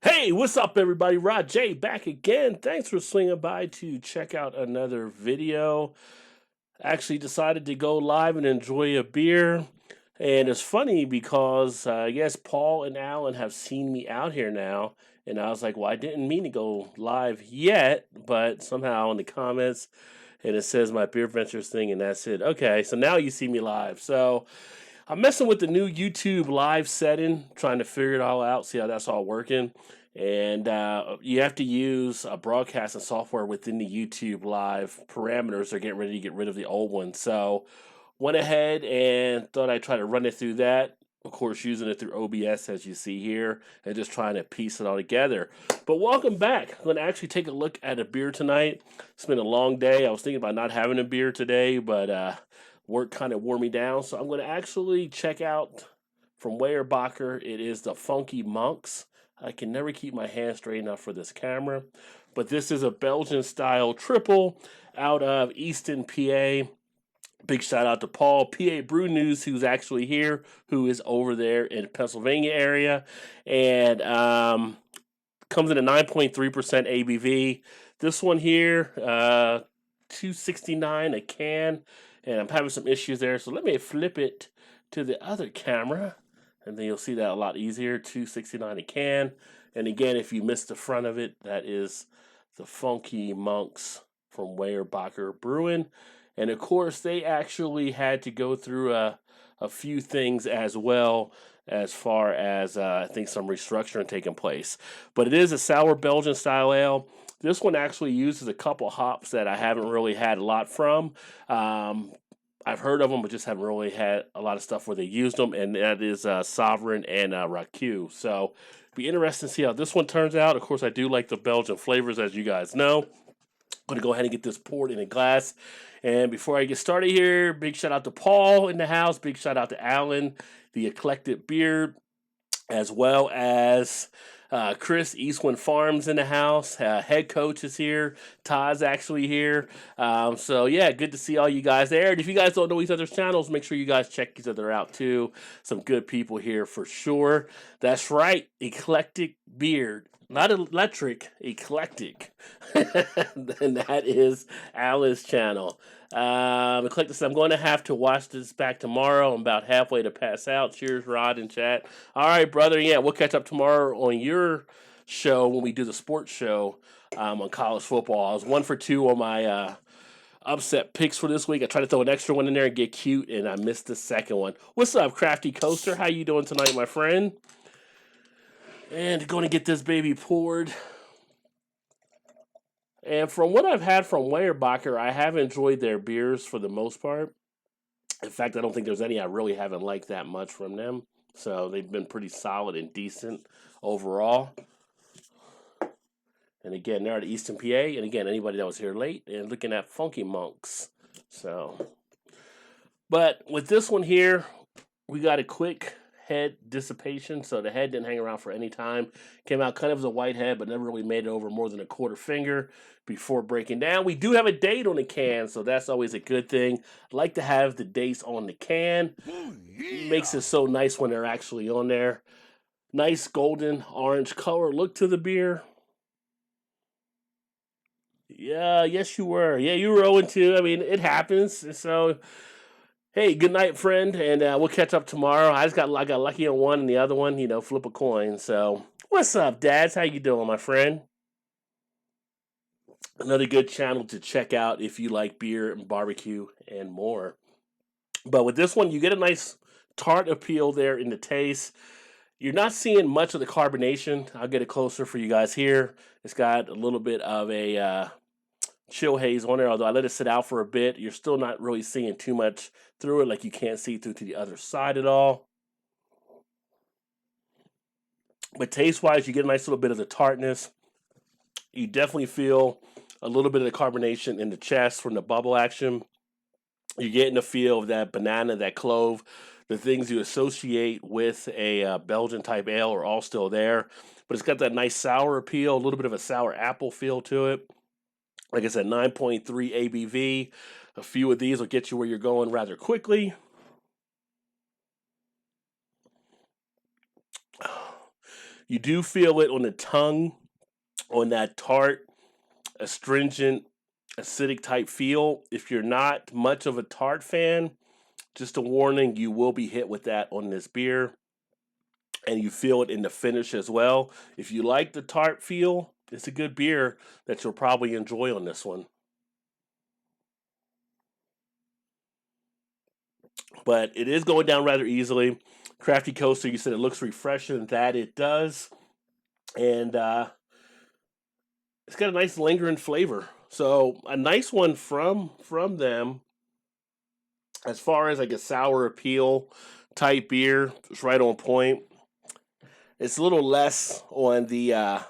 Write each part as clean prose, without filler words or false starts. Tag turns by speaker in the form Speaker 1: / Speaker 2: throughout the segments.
Speaker 1: Hey, what's up, everybody? Rod J back again. Thanks for swinging by to check out another video. Actually, decided to go live and enjoy a beer. And it's funny because I guess Paul and Alan have seen me out here now. And I was like, well, I didn't mean to go live yet, but somehow in the comments, and it says my BeerVentures thing, and that's it. Okay, so now you see me live. So I'm messing with the new YouTube live setting, trying to figure it all out, see how that's all working. And you have to use a broadcasting software within the YouTube live parameters. They're getting ready to get rid of the old one. So went ahead and thought I'd try to run it through that. Of course, using it through OBS as you see here, and just trying to piece it all together. But welcome back. I'm going to actually take a look at a beer tonight. It's been a long day. I was thinking about not having a beer today, but work kind of wore me down. So I'm going to actually check out from Weyerbacher. It is the Funky Monks. I can never keep my hand straight enough for this camera. But this is a Belgian style triple out of Easton, PA. Big shout out to Paul, PA Brew News, who's actually here, who is over there in Pennsylvania area. And comes in at 9.3% ABV. This one here, $2.69 a can. And I'm having some issues there. So let me flip it to the other camera. And then you'll see that a lot easier. $2.69 a can. And again, if you missed the front of it, that is the Funky Monks from Weyerbacher Brewing. And of course, they actually had to go through a few things as well, as far as I think some restructuring taking place. But it is a sour Belgian style ale. This one actually uses a couple hops that I haven't really had a lot from. I've heard of them, but just haven't really had a lot of stuff where they used them, and that is Sovereign and Raku. So, be interesting to see how this one turns out. Of course, I do like the Belgian flavors, as you guys know. I'm going to go ahead and get this poured in a glass. And before I get started here, big shout out to Paul in the house. Big shout out to Alan, the Eclectic Beard, as well as Chris, Eastwind Farms in the house. Head coach is here. Todd's actually here. So, yeah, good to see all you guys there. And if you guys don't know each other's channels, make sure you guys check each other out, too. Some good people here for sure. That's right, Eclectic Beard. Not electric, eclectic. And that is Alan's channel. Eclectic, I'm going to have to watch this back tomorrow. I'm about halfway to pass out. Cheers, Rod and chat. All right, brother. Yeah, we'll catch up tomorrow on your show when we do the sports show on college football. I was 1 for 2 on my upset picks for this week. I tried to throw an extra one in there and get cute, and I missed the second one. What's up, Crafty Coaster? How you doing tonight, my friend? And going to get this baby poured. And from what I've had from Weyerbacher, I have enjoyed their beers for the most part. In fact, I don't think there's any I really haven't liked that much from them. So they've been pretty solid and decent overall. And again, they're at Easton, PA. And again, anybody that was here late and looking at Funky Monks. So, but with this one here, we got a quick head dissipation, so the head didn't hang around for any time. Came out kind of as a white head, but never really made it over more than a quarter finger before breaking down. We do have a date on the can, so that's always a good thing. I like to have the dates on the can. Oh, yeah. Makes it so nice when they're actually on there. Nice golden orange color look to the beer. Yeah, yes you were. Yeah, you were 0-2. I mean, it happens. So hey, good night, friend, and we'll catch up tomorrow. I got lucky on one, and the other one, flip a coin. So, what's up, Dads? How you doing, my friend? Another good channel to check out if you like beer and barbecue and more. But with this one, you get a nice tart appeal there in the taste. You're not seeing much of the carbonation. I'll get it closer for you guys here. It's got a little bit of a chill haze on there, although I let it sit out for a bit. You're still not really seeing too much through it, like you can't see through to the other side at all. But taste-wise, you get a nice little bit of the tartness. You definitely feel a little bit of the carbonation in the chest from the bubble action. You're getting the feel of that banana, that clove. The things you associate with a Belgian type ale are all still there. But it's got that nice sour appeal, a little bit of a sour apple feel to it. Like I said, 9.3 ABV. A few of these will get you where you're going rather quickly. You do feel it on the tongue, on that tart, astringent, acidic type feel. If you're not much of a tart fan, just a warning, you will be hit with that on this beer. And you feel it in the finish as well. If you like the tart feel, it's a good beer that you'll probably enjoy on this one. But it is going down rather easily. Crafty Coaster, you said it looks refreshing. That it does. And it's got a nice lingering flavor. So a nice one from them. As far as like a sour appeal type beer, it's right on point. It's a little less on the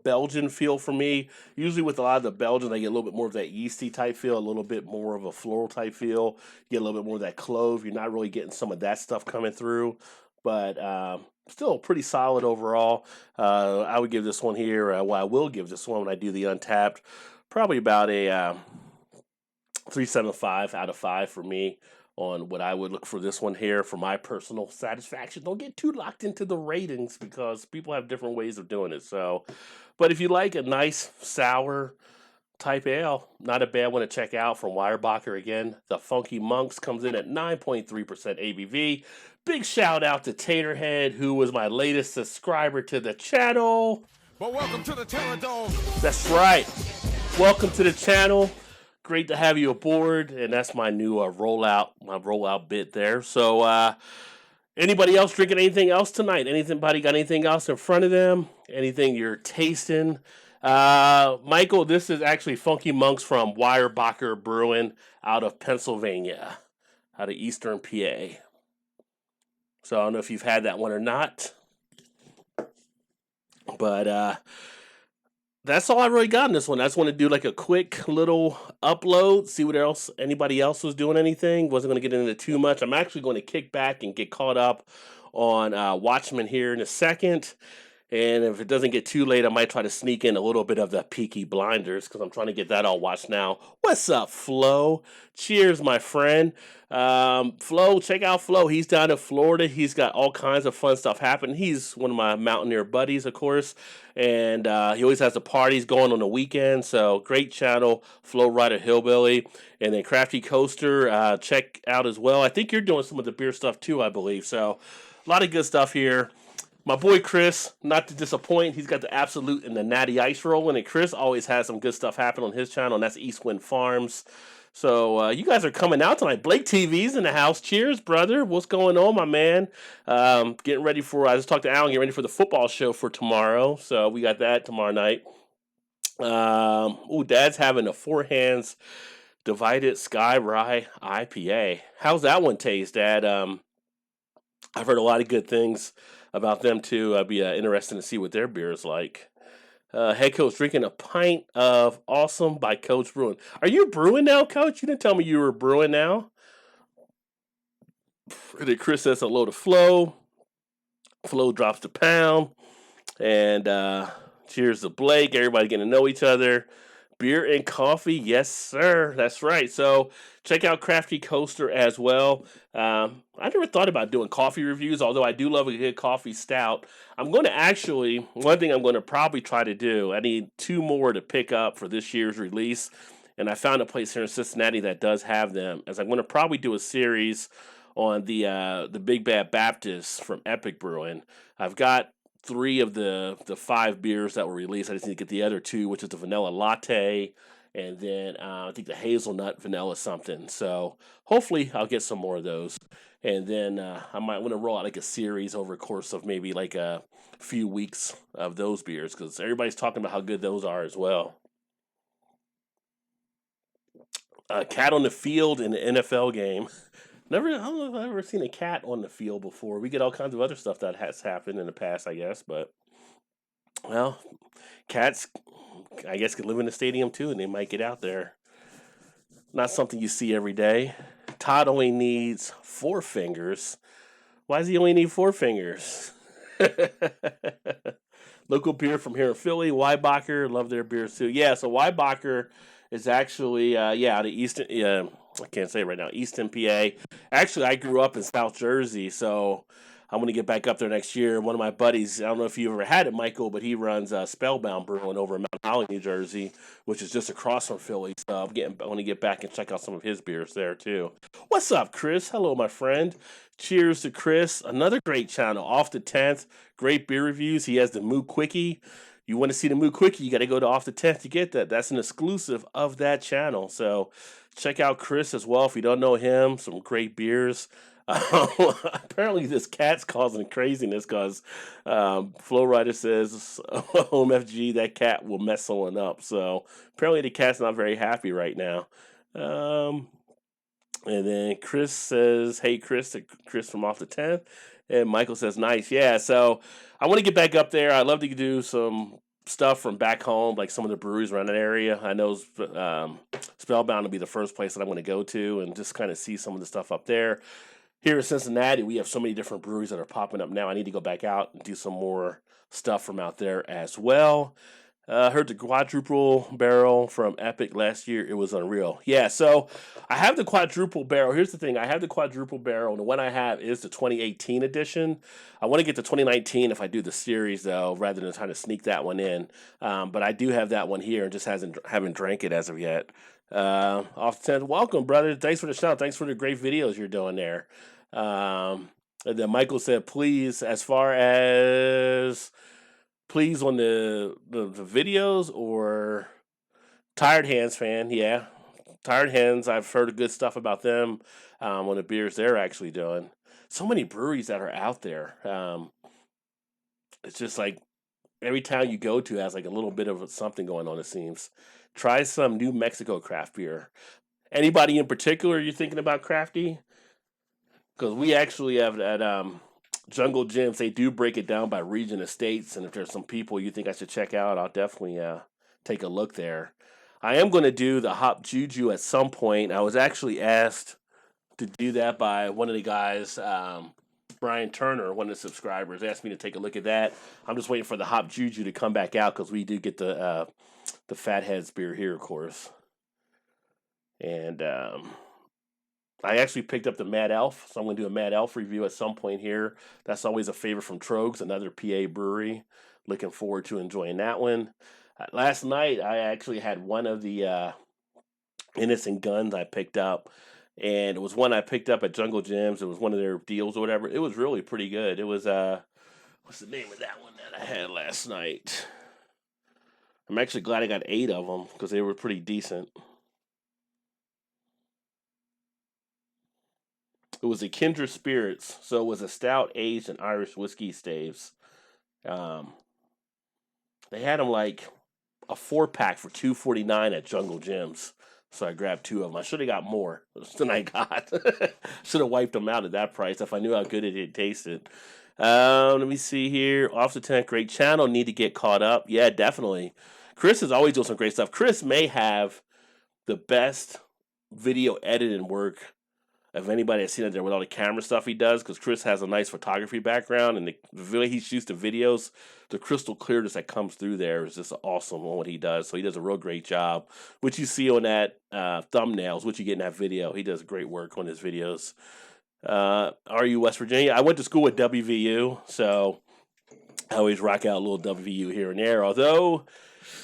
Speaker 1: Belgian feel for me. Usually with a lot of the Belgians, I get a little bit more of that yeasty type feel, a little bit more of a floral type feel. You get a little bit more of that clove. You're not really getting some of that stuff coming through, but still pretty solid overall. I would give this one here, I will give this one when I do the Untapped, probably about a 3.75 out of 5 for me on what I would look for this one here for my personal satisfaction. Don't get too locked into the ratings because people have different ways of doing it. So, but if you like a nice sour type ale, not a bad one to check out from Weyerbacher again. The Funky Monks comes in at 9.3% ABV. Big shout out to Taterhead, who was my latest subscriber to the channel.
Speaker 2: Well, welcome to the Terror Dome.
Speaker 1: That's right. Welcome to the channel. Great to have you aboard, and that's my new rollout bit there. So, anybody else drinking anything else tonight? Anybody got anything else in front of them? Anything you're tasting? Michael, this is actually Funky Monks from Weyerbacher Brewing out of Pennsylvania, out of Eastern PA. So I don't know if you've had that one or not, but that's all I really got in this one. I just want to do like a quick little upload, see what else anybody else was doing anything. Wasn't going to get into too much. I'm actually going to kick back and get caught up on Watchmen here in a second. And if it doesn't get too late, I might try to sneak in a little bit of the Peaky Blinders because I'm trying to get that all watched now. What's up, Flo? Cheers, my friend. Flo, check out Flo. He's down in Florida. He's got all kinds of fun stuff happening. He's one of my mountaineer buddies, of course. And he always has the parties going on the weekend. So great channel, Flo Rider Hillbilly. And then Crafty Coaster, check out as well. I think you're doing some of the beer stuff too, I believe. So a lot of good stuff here. My boy Chris, not to disappoint, he's got the Absolute and the Natty Ice rolling, and Chris always has some good stuff happen on his channel, and that's Eastwind Farms. So you guys are coming out tonight. Blake TV's in the house. Cheers, brother. What's going on, my man? Getting ready for, I just talked to Alan, getting ready for the football show for tomorrow. So we got that tomorrow night. Dad's having a Four Hands Divided Sky Rye IPA. How's that one taste, Dad? I've heard a lot of good things about them too. I'd be interested to see what their beer is like. Head coach drinking a pint of Awesome by Coach Brewing. Are you brewing now, Coach? You didn't tell me you were brewing now. And then Chris says hello to Flo. Flo drops the pound. And cheers to Blake. Everybody getting to know each other. Beer and coffee, yes, sir. That's right. So check out Crafty Coaster as well. I never thought about doing coffee reviews, although I do love a good coffee stout. I'm going to actually, one thing I'm going to probably try to do, I need 2 more to pick up for this year's release, and I found a place here in Cincinnati that does have them, as I'm going to probably do a series on the Big Bad Baptist from Epic Brewing. I've got 3 of the 5 beers that were released. I just need to get the other 2, which is the vanilla latte, and then I think the hazelnut vanilla something. So hopefully I'll get some more of those. And then I might want to roll out like a series over the course of maybe like a few weeks of those beers because everybody's talking about how good those are as well. Cat on the field in the NFL game. I don't know if I've ever seen a cat on the field before. We get all kinds of other stuff that has happened in the past, I guess. But, well, cats, I guess, can live in the stadium too, and they might get out there. Not something you see every day. Todd only needs 4 fingers. Why does he only need 4 fingers? Local beer from here in Philly, Weyerbacher. Love their beers too. Yeah, so Weyerbacher is actually, out of Easton, I can't say it right now, Easton, PA. Actually, I grew up in South Jersey, so I'm going to get back up there next year. One of my buddies, I don't know if you ever had it, Michael, but he runs Spellbound Brewing over in Mount Holly, New Jersey, which is just across from Philly. So I want to get back and check out some of his beers there too. What's up, Chris? Hello, my friend. Cheers to Chris. Another great channel, Off the 10th. Great beer reviews. He has the Moo Quickie. You want to see the Moo Quickie, you got to go to Off the 10th to get that. That's an exclusive of that channel. So check out Chris as well if you don't know him. Some great beers. Apparently this cat's causing craziness because Flow Rider says Home FG, that cat will mess someone up. So apparently the cat's not very happy right now. And then Chris says, hey, Chris, to Chris from Off the 10th. And Michael says, nice. Yeah, so I want to get back up there. I'd love to do some stuff from back home, like some of the breweries around that area. I know Spellbound will be the first place that I'm going to go to and just kind of see some of the stuff up there. Here in Cincinnati, we have so many different breweries that are popping up now. I need to go back out and do some more stuff from out there as well. Heard the quadruple barrel from Epic last year. It was unreal. Yeah, so I have the quadruple barrel. Here's the thing. I have the quadruple barrel, and the one I have is the 2018 edition. I want to get the 2019 if I do the series, though, rather than trying to sneak that one in. But I do have that one here and just haven't drank it as of yet. Off the 10th, welcome, brother. Thanks for the shout. Thanks for the great videos you're doing there. And then Michael said, please, as far as... please on the videos or Tired Hands fan, yeah. Tired Hands, I've heard good stuff about them on the beers they're actually doing. So many breweries that are out there. It's just like every town you go to has like a little bit of something going on, it seems. Try some New Mexico craft beer. Anybody in particular you're thinking about crafty? Because we actually have at Jungle Gyms, they do break it down by region of states, and if there's some people you think I should check out, I'll definitely take a look there. I am going to do the Hop Juju at some point. I was actually asked to do that by one of the guys, Brian Turner, one of the subscribers, asked me to take a look at that. I'm just waiting for the Hop Juju to come back out because we do get the Fatheads beer here, of course. And I actually picked up the Mad Elf, so I'm going to do a Mad Elf review at some point here. That's always a favorite from Trogs, another PA brewery. Looking forward to enjoying that one. Last night, I actually had one of the Innocent Guns I picked up, and it was one I picked up at Jungle Gyms. It was one of their deals or whatever. It was really pretty good. It was, what's the name of that one that I had last night? I'm actually glad I got 8 of them because they were pretty decent. It was a Kindred Spirits, so it was a stout aged in Irish whiskey staves. They had them like a 4-pack for $2.49 at Jungle Gyms, so I grabbed 2 of them. I should have got more than I got. Should have wiped them out at that price if I knew how good it tasted. Let me see here. Off the 10th, great channel. Need to get caught up. Yeah, definitely. Chris is always doing some great stuff. Chris may have the best video editing work of anybody that's seen it there with all the camera stuff he does, because Chris has a nice photography background, and the way he shoots the videos, the crystal clearness that comes through there is just awesome on what he does. So he does a real great job, which you see on that thumbnails, which you get in that video. He does great work on his videos. RU West Virginia. I went to school at WVU, so I always rock out a little WVU here and there, although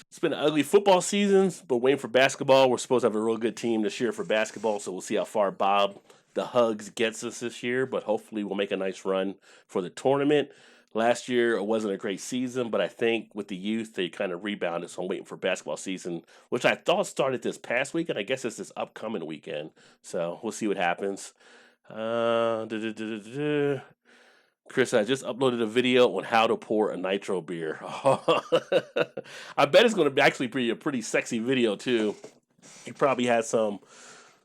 Speaker 1: it's been an ugly football season, but waiting for basketball. We're supposed to have a real good team this year for basketball, so we'll see how far Bob the Hugs gets us this year, but hopefully we'll make a nice run for the tournament. Last year, it wasn't a great season, but I think with the youth, they kind of rebounded, so I'm waiting for basketball season, which I thought started this past weekend. I guess it's this upcoming weekend, so we'll see what happens. Chris, I just uploaded a video on how to pour a nitro beer. I bet it's going to actually be a pretty sexy video, too. You probably had some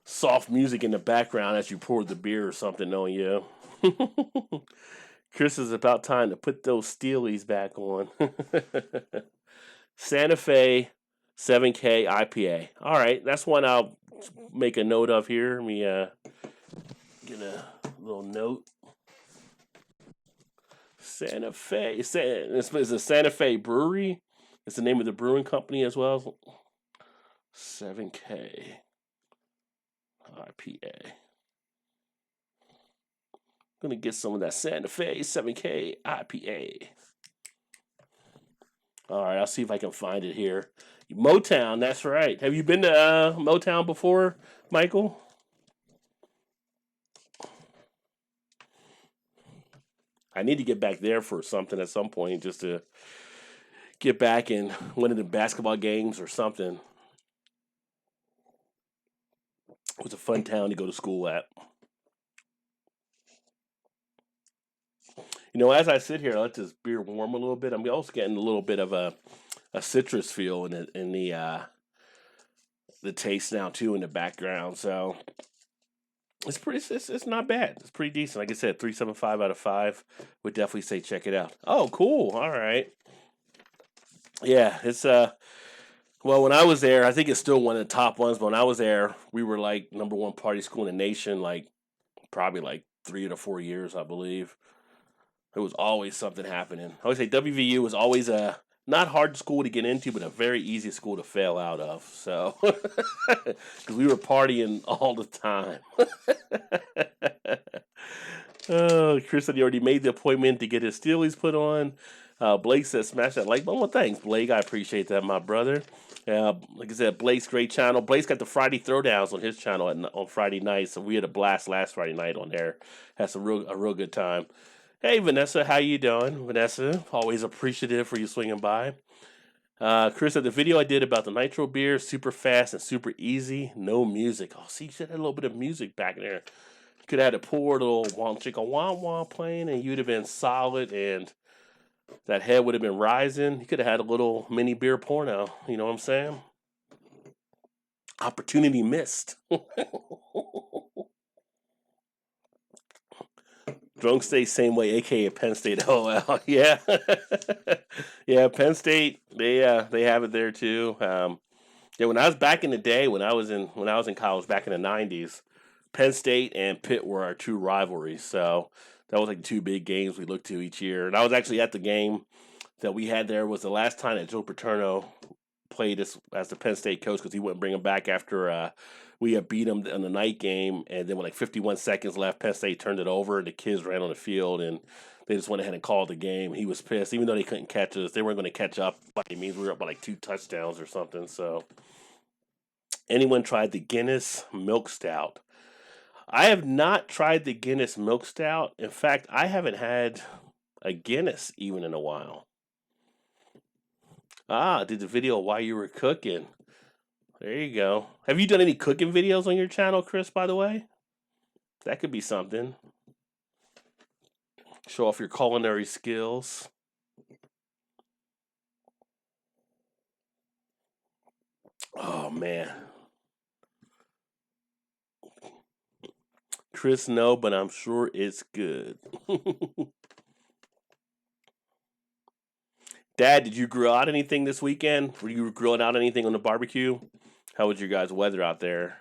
Speaker 1: soft music in the background as you poured the beer or something on you. Chris, is about time to put those Steelies back on. Santa Fe 7K IPA. All right, that's one I'll make a note of here. Let me get a little note. Santa Fe. It's a Santa Fe brewery. It's the name of the brewing company as well. 7K IPA. Gonna get some of that Santa Fe 7K IPA. All right, I'll see if I can find it here. Motown, that's right. Have you been to Motown before, Michael? I need to get back there for something at some point, just to get back in one of the basketball games or something. It was a fun town to go to school at. You know, as I sit here, I let this beer warm a little bit. I'm also getting a little bit of a citrus feel in the taste now too in the background. So it's it's not bad. It's pretty decent. Like I said, 3.75 out of 5. Would definitely say check it out. Oh, cool. All right. Yeah, it's well, when I was there, I think it's still one of the top ones. But when I was there, we were like #1 party school in the nation, like probably like 3 to 4 years, I believe. There was always something happening. I always say WVU was always a not hard school to get into, but a very easy school to fail out of. So, because we were partying all the time. Oh, Chris said he already made the appointment to get his Steelies put on. Blake said, smash that like button. Well, thanks, Blake. I appreciate that, my brother. Like I said, Blake's great channel. Blake's got the Friday Throwdowns on his channel on Friday night. So we had a blast last Friday night on there. Had a real good time. Hey, Vanessa, how you doing? Vanessa, always appreciative for you swinging by. Chris said the video I did about the nitro beer, super fast and super easy, no music. Oh, see, you should have had a little bit of music back there. You could have had a poor little womp chicka womp womp playing, and you'd have been solid, and that head would have been rising. You could have had a little mini beer porno. You know what I'm saying? Opportunity missed. Drunk State, same way, aka Penn State. Oh well, yeah, yeah. Penn State, they have it there too. Yeah, when I was back in the day, when I was in college back in the '90s, Penn State and Pitt were our two rivalries. So that was like two big games we looked to each year. And I was actually at the game that we had there. Was the last time that Joe Paterno played as the Penn State coach because he wouldn't bring him back after we had beat him in the night game, and then with like 51 seconds left, Penn State turned it over, and the kids ran on the field, and they just went ahead and called the game. He was pissed, even though they couldn't catch us. They weren't going to catch up by any means. We were up by like 2 touchdowns or something. So, anyone tried the Guinness Milk Stout? I have not tried the Guinness Milk Stout. In fact, I haven't had a Guinness even in a while. Did the video while you were cooking. There you go. Have you done any cooking videos on your channel, Chris, by the way? That could be something. Show off your culinary skills. Oh, man. Chris, no, but I'm sure it's good. Dad, did you grill out anything this weekend? Were you grilling out anything on the barbecue? How was your guys' weather out there?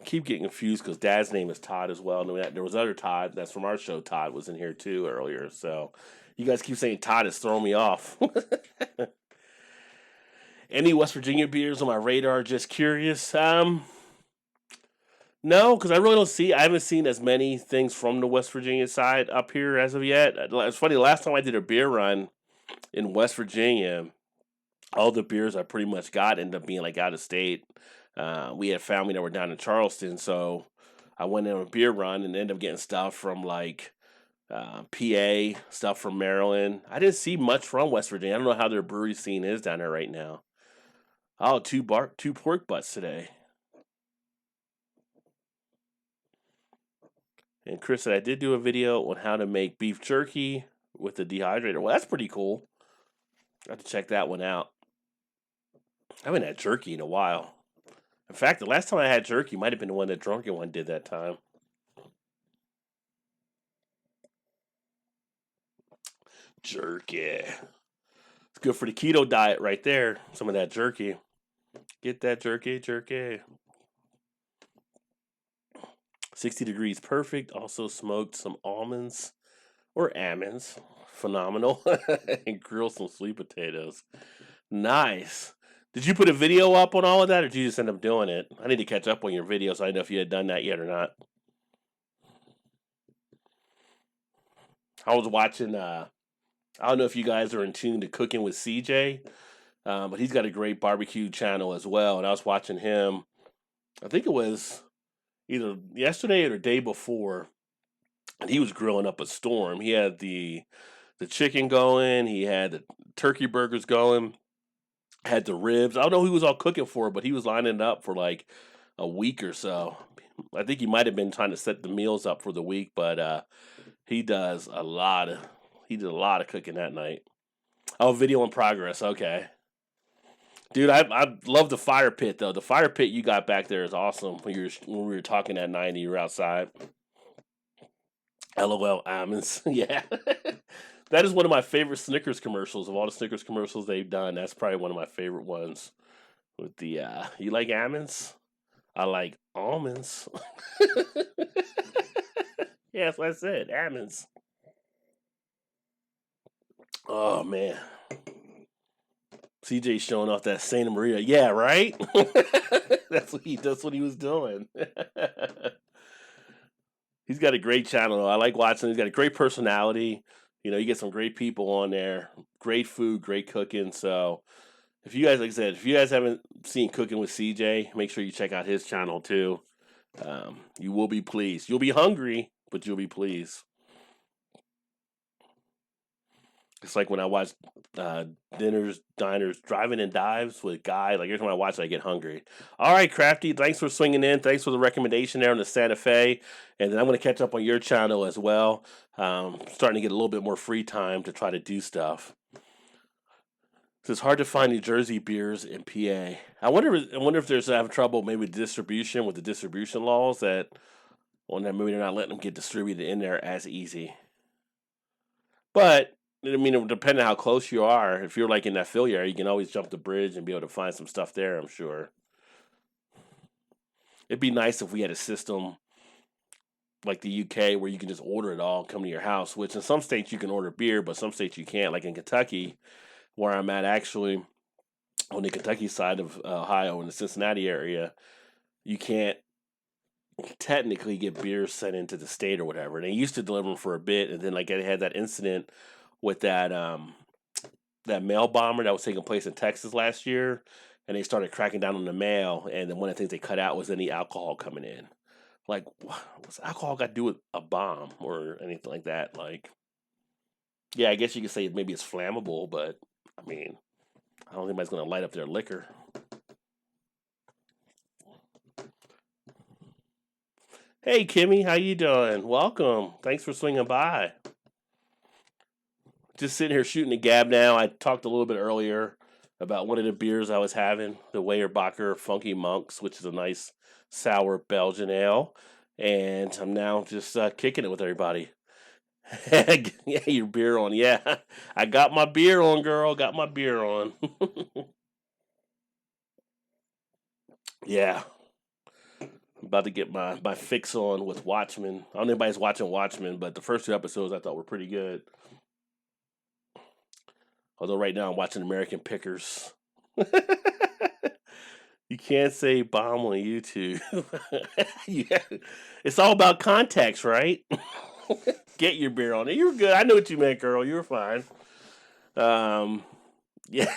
Speaker 1: Keep getting confused because Dad's name is Todd as well. And there was other Todd that's from our show. Todd was in here too earlier. So you guys keep saying Todd is throwing me off. Any West Virginia beers on my radar? Just curious. No, because I haven't seen as many things from the West Virginia side up here as of yet. It's funny, last time I did a beer run in West Virginia, all the beers I pretty much got ended up being like out of state. We had family that were down in Charleston, so I went on a beer run and ended up getting stuff from like PA, stuff from Maryland. I didn't see much from West Virginia. I don't know how their brewery scene is down there right now. Oh, two pork butts today. And Chris said I did do a video on how to make beef jerky with the dehydrator. Well, that's pretty cool. I have to check that one out. I haven't had jerky in a while. In fact, the last time I had jerky might have been the one that Drunken One did that time. Jerky. It's good for the keto diet right there. Some of that jerky. Get that jerky. 60 degrees perfect. Also smoked some almonds or almonds. phenomenal. And grill some sweet potatoes. Nice. Did you put a video up on all of that, or did you just end up doing it? I need to catch up on your videos. So I didn't know if you had done that yet or not. I was watching. I don't know if you guys are in tune to Cooking with CJ, but he's got a great barbecue channel as well. And I was watching him. I think it was either yesterday or the day before, and he was grilling up a storm. He had the chicken going. He had the turkey burgers going. Had the ribs. I don't know who he was all cooking for, but he was lining it up for like a week or so. I think he might have been trying to set the meals up for the week, but he does a lot of he did a lot of cooking that night. Oh, video in progress. Okay, dude, I love the fire pit though. The fire pit you got back there is awesome. When we were talking at 90, you were outside. LOL, almonds. Yeah. That is one of my favorite Snickers commercials. Of all the Snickers commercials they've done, that's probably one of my favorite ones. With the you like almonds? I like almonds. Yeah, that's what I said. Almonds. Oh man. CJ showing off that Santa Maria. Yeah, right? That's what he was doing. He's got a great channel. I like watching. He's got a great personality. You get some great people on there. Great food, great cooking. So if you guys, like I said, if you guys haven't seen Cooking with CJ, make sure you check out his channel too. You will be pleased. You'll be hungry, but you'll be pleased. It's like when I watch dinners, diners, driving and dives with Guy. Like every time I watch it, I get hungry. All right, Crafty, thanks for swinging in. Thanks for the recommendation there on the Santa Fe. And then I'm going to catch up on your channel as well. Starting to get a little bit more free time to try to do stuff. It's hard to find New Jersey beers in PA. I wonder if there's having trouble maybe with the distribution laws that maybe they're not letting them get distributed in there as easy. But I mean, depending on how close you are, if you're like in that Philly area, you can always jump the bridge and be able to find some stuff there, I'm sure. It'd be nice if we had a system like the UK where you can just order it all, come to your house, which in some states you can order beer, but some states you can't. Like in Kentucky, where I'm at actually, on the Kentucky side of Ohio in the Cincinnati area, you can't technically get beers sent into the state or whatever. And they used to deliver them for a bit, and then like they had that incident with that mail bomber that was taking place in Texas last year, and they started cracking down on the mail. And then one of the things they cut out was any alcohol coming in. Like, what's alcohol got to do with a bomb or anything like that? Like, yeah, I guess you could say maybe it's flammable, but I mean, I don't think anybody's going to light up their liquor. Hey, Kimmy, how you doing? Welcome. Thanks for swinging by. Just sitting here shooting the gab now. I talked a little bit earlier about one of the beers I was having, the Weyerbacher Funky Monks, which is a nice sour Belgian ale. And I'm now just kicking it with everybody. Yeah, your beer on. Yeah, I got my beer on, girl. Got my beer on. Yeah. I'm about to get my fix on with Watchmen. I don't know if anybody's watching Watchmen, but the first 2 episodes I thought were pretty good. Although right now I'm watching American Pickers. You can't say bomb on YouTube. Yeah. It's all about context, right? Get your beer on it. You were good. I know what you meant, girl. You were fine. Yeah.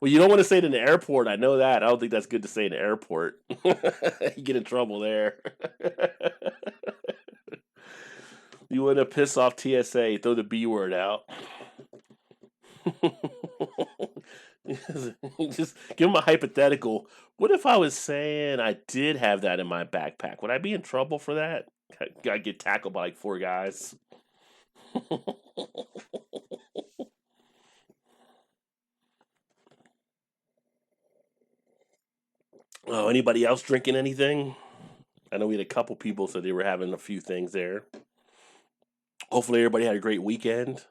Speaker 1: Well, you don't want to say it in the airport. I know that. I don't think that's good to say in the airport. You get in trouble there. You want to piss off TSA, throw the B word out. Just give them a hypothetical. What if I was saying I did have that in my backpack? Would I be in trouble for that? I get tackled by like 4 guys. Oh, anybody else drinking anything? I know we had a couple people said they were having a few things there. Hopefully everybody had a great weekend.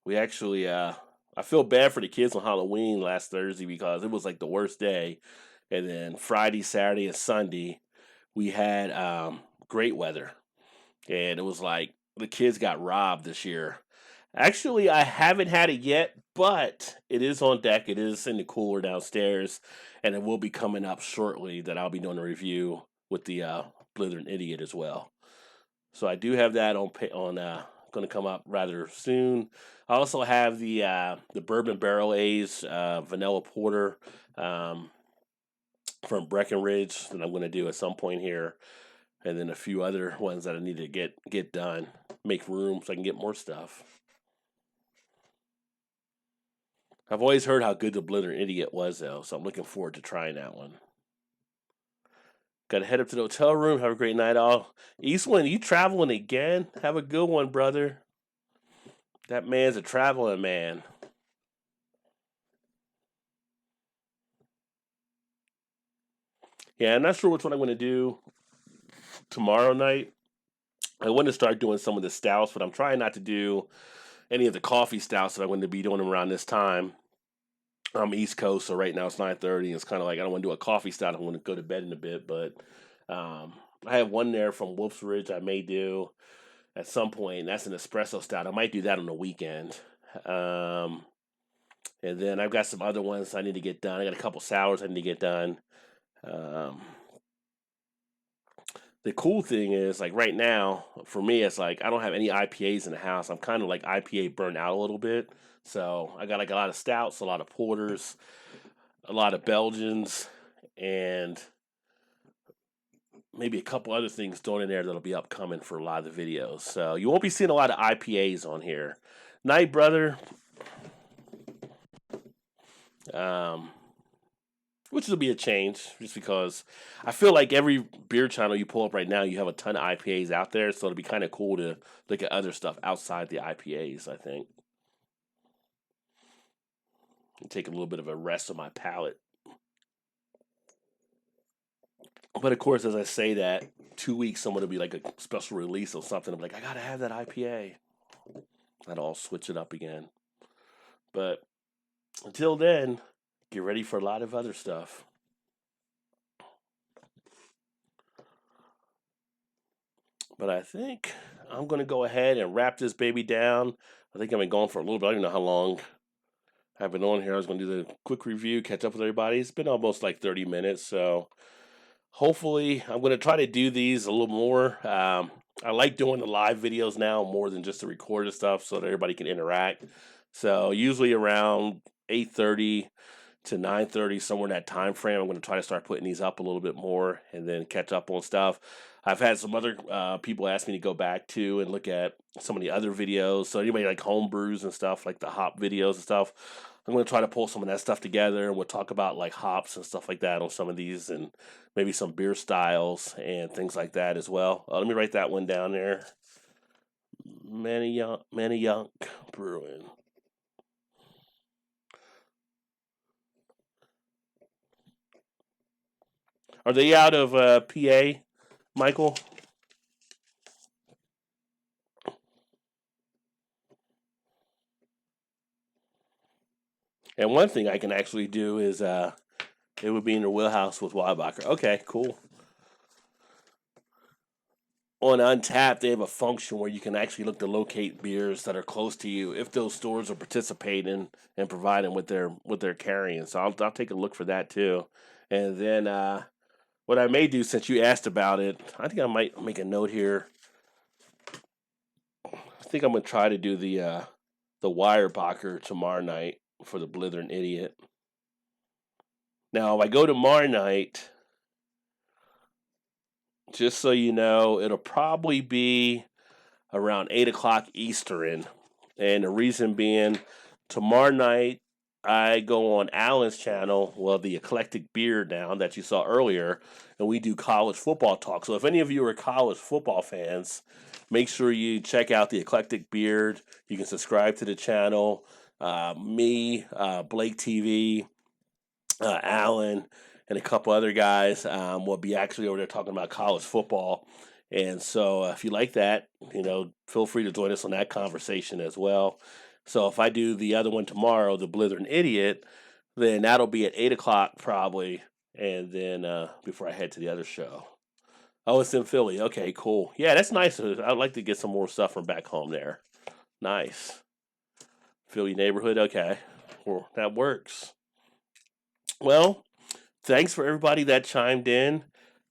Speaker 1: We actually, I feel bad for the kids on Halloween last Thursday because it was like the worst day. And then Friday, Saturday, and Sunday, we had great weather. And it was like the kids got robbed this year. Actually, I haven't had it yet, but it is on deck. It is in the cooler downstairs, and it will be coming up shortly that I'll be doing a review with the Blithering Idiot as well. So I do have that on going to come up rather soon. I also have the Bourbon Barrel Aged Vanilla Porter from Breckenridge that I'm going to do at some point here, and then a few other ones that I need to get done, make room so I can get more stuff. I've always heard how good the Blithering Idiot was, though, so I'm looking forward to trying that one. Got to head up to the hotel room. Have a great night, all. Eastwind, you traveling again? Have a good one, brother. That man's a traveling man. Yeah, I'm not sure which one I'm going to do tomorrow night. I want to start doing some of the stouts, but I'm trying not to do any of the coffee stouts that I'm going to be doing around this time. I'm East Coast, so right now it's 9:30. It's kind of like I don't want to do a coffee stout. I want to go to bed in a bit, but I have one there from Wolf's Ridge I may do at some point. And that's an espresso stout. I might do that on the weekend. And then I've got some other ones I need to get done. I got a couple sours I need to get done. The cool thing is, like right now, for me, it's like I don't have any IPAs in the house. I'm kind of like IPA burnt out a little bit. So I got like a lot of stouts, a lot of porters, a lot of Belgians, and maybe a couple other things thrown in there that'll be upcoming for a lot of the videos. So you won't be seeing a lot of IPAs on here. Night, brother. Which will be a change, just because I feel like every beer channel you pull up right now, you have a ton of IPAs out there, so it'll be kind of cool to look at other stuff outside the IPAs, I think. And take a little bit of a rest on my palate. But of course, as I say that, 2 weeks, someone will be like a special release or something. I'm like, I gotta have that IPA. And I'll switch it up again. But until then, get ready for a lot of other stuff. But I think I'm going to go ahead and wrap this baby down. I think I've been going for a little bit. I don't know how long I've been on here. I was going to do the quick review, catch up with everybody. It's been almost like 30 minutes. So hopefully I'm going to try to do these a little more. I like doing the live videos now more than just the recorded stuff so that everybody can interact. So usually around 8:30 to 9:30, somewhere in that time frame, I'm going to try to start putting these up a little bit more and then catch up on stuff. I've had some other people ask me to go back to and look at some of the other videos. So anybody like home brews and stuff, like the hop videos and stuff, I'm going to try to pull some of that stuff together, and we'll talk about like hops and stuff like that on some of these, and maybe some beer styles and things like that as well. Let me write that one down there. Manayunk Brewing. Are they out of PA, Michael? And one thing I can actually do is it would be in the wheelhouse with Weyerbacher. Okay, cool. On Untapped, they have a function where you can actually look to locate beers that are close to you if those stores are participating and providing what they're carrying. So I'll take a look for that too. And then what I may do, since you asked about it, I think I might make a note here. I think I'm gonna try to do the Weyerbacher tomorrow night for the Blithering Idiot. Now, if I go tomorrow night, just so you know, it'll probably be around 8 o'clock Eastern. And the reason being, tomorrow night, I go on Alan's channel, well, the Eclectic Beer now that you saw earlier, and we do college football talk. So if any of you are college football fans, make sure you check out the Eclectic Beard. You can subscribe to the channel. Blake TV, Alan, and a couple other guys will be actually over there talking about college football. And so if you like that, feel free to join us on that conversation as well. So if I do the other one tomorrow, the Blithering Idiot, then that'll be at 8 o'clock probably. And then before I head to the other show. Oh, it's in Philly. Okay, cool. Yeah, that's nice. I'd like to get some more stuff from back home there. Nice. Philly neighborhood. Okay, well, that works. Well, thanks for everybody that chimed in.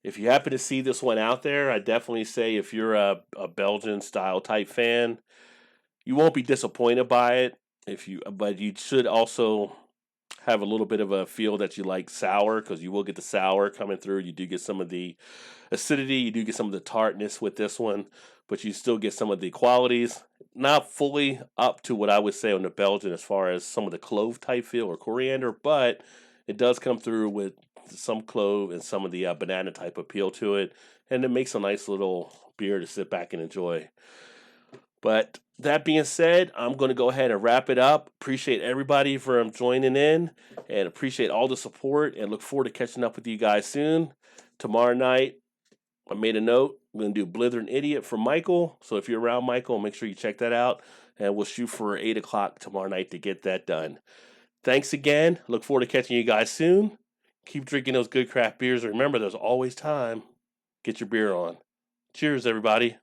Speaker 1: If you happen to see this one out there, I definitely say if you're a Belgian style type fan, you won't be disappointed by it. But you should also have a little bit of a feel that you like sour, because you will get the sour coming through. You do get some of the acidity, you do get some of the tartness with this one, but you still get some of the qualities. Not fully up to what I would say on the Belgian as far as some of the clove type feel or coriander, but it does come through with some clove and some of the banana type appeal to it, and it makes a nice little beer to sit back and enjoy. But that being said, I'm going to go ahead and wrap it up. Appreciate everybody for joining in, and appreciate all the support, and look forward to catching up with you guys soon. Tomorrow night, I made a note. I'm going to do Blithering Idiot for Michael. So if you're around, Michael, make sure you check that out. And we'll shoot for 8 o'clock tomorrow night to get that done. Thanks again. Look forward to catching you guys soon. Keep drinking those good craft beers. Remember, there's always time. Get your beer on. Cheers, everybody.